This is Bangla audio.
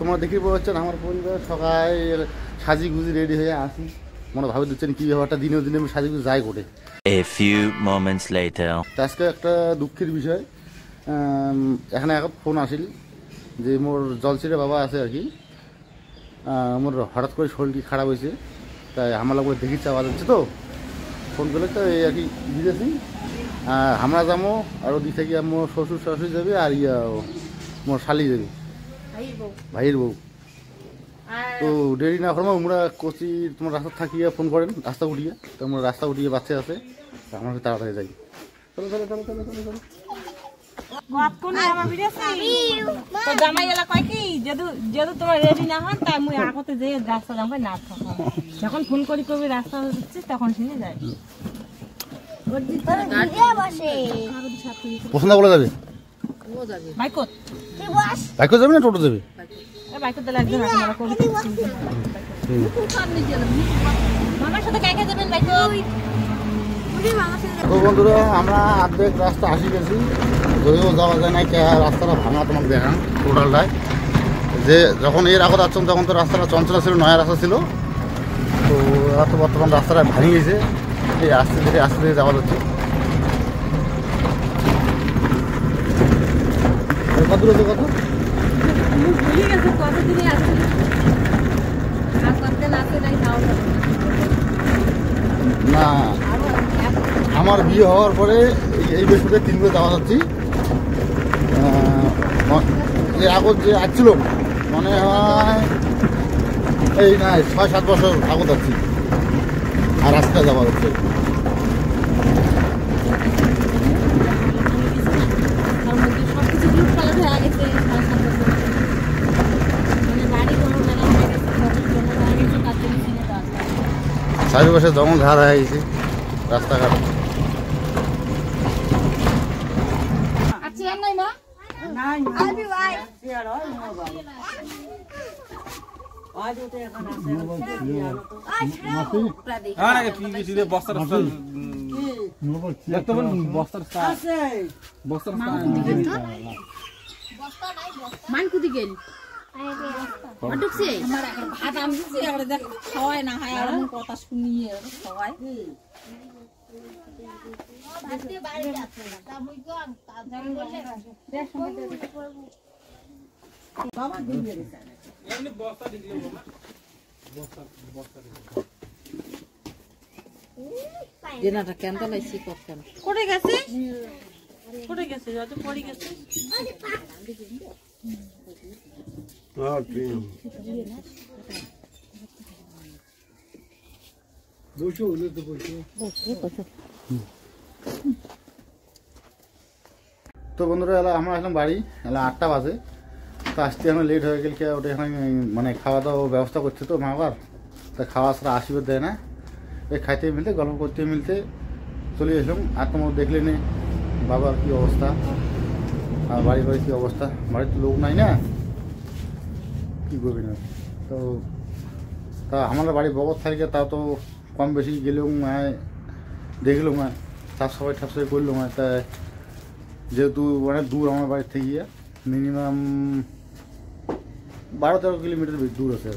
তোমরা দেখে পাচ্ছেন আমার পরিবার সকাল সাজি গুজি রেডি হয়ে আসি, মনে ভাবে দিচ্ছেন কি ব্যাপারটা, দিনে দিনে আমি সাজি গুজি যাই করে। A few moments later. আজকে একটা দুঃখের বিষয়, এখানে এখন ফোন আসিল যে মোর জলছিরে বাবা আছে আর কি, মোর হঠাৎ করে শরীরটি খারাপ হয়েছে, তাই আমার লোক দেখি চাওয়া যাচ্ছে তো ফোন করলে তো এই আর কি দিতেছি। আমরা যাবো আর ওদিক থেকে মোর শ্বশুর শাশুড়ি যাবে আর মোর শালি যাবে, ভাইয়ের বউ। তো দেরি না করবো, আমরা কোচি তোমার রাস্তা থাকিয়ে ফোন করেন রাস্তা উঠিয়ে, তো আমরা রাস্তা উঠিয়ে বাচ্চা আছে, আমরা তাড়াতাড়ি যাই। চলো চলো চলো চলো চলো চলো। তোমার রেডি না হয় তাই মুই আগতে যে রাস্তা যাবো না, যখন ফোন করি কবি রাস্তা হচ্ছে তখন শুনে যায়। পছন্দ করে যাবে বাইকত বাইকত যাবে না টোটো যাবে? বাইকত লাগবে না, মামার সাথে কাকে যাবেন বাইকত? তো বন্ধুরা আমরা অর্ধেক রাস্তা আসি গেছি, যদিও যাওয়া যায় না, রাস্তাটা ভাঙা তোমাকে দেখান টোটালটাই। যে যখন এর আগত আসছেন তখন তো রাস্তাটা চঞ্চলা ছিল, নয়া রাস্তা ছিল, তো এত বর্তমান রাস্তাটা ভাঙে গেছে, এই আস্তে ধীরে যাওয়া যাচ্ছে। কত দূর আছে? কত না, আমার বিয়ে হওয়ার পরে এই বছরে 3 বছর যাওয়া যাচ্ছি। এর আগত যে আসছিল মনে হয় এই না 6-7 বছর আগত যাচ্ছি, আর রাস্তায় যাওয়া যাচ্ছে। চারিপাশে জঙ্গল ঝাড় হয়ে গেছে রাস্তাঘাট। মানকুদি গেল ভাত আনছি সবাই না হয় আর কথা শুনিয়ে সবাই জেনাটা কেন লাইছি কেন কোটে গেছে যত পড়ে গেছে। তো বন্ধুরা এলা আমরা আসলাম বাড়ি, এলা 8টা বাজে, তো আসতে আমরা লেট হয়ে গেল। ওটা এখানে মানে খাওয়া দাওয়া ব্যবস্থা করছে তো মা বাবার, তা খাওয়া ছাড়া আশীর্বাদ দেয় না, এই খাইতে মিলতে গল্প করতে মিলতে চলে এসলাম। আর তোমার দেখলে নে বাবার কী অবস্থা আর বাড়ির কী অবস্থা, বাড়ির তো লোক নাই না, কী করবি না। তো তা আমরা বাড়ি বগত থাকে তাও তো কম বেশি গেলেও দেখলাম সাফ সাফাই করলাম। তা যেহেতু অনেক দূর আমার বাড়ির থেকে, মিনিমাম 12-13 কিলোমিটার দূর আছে।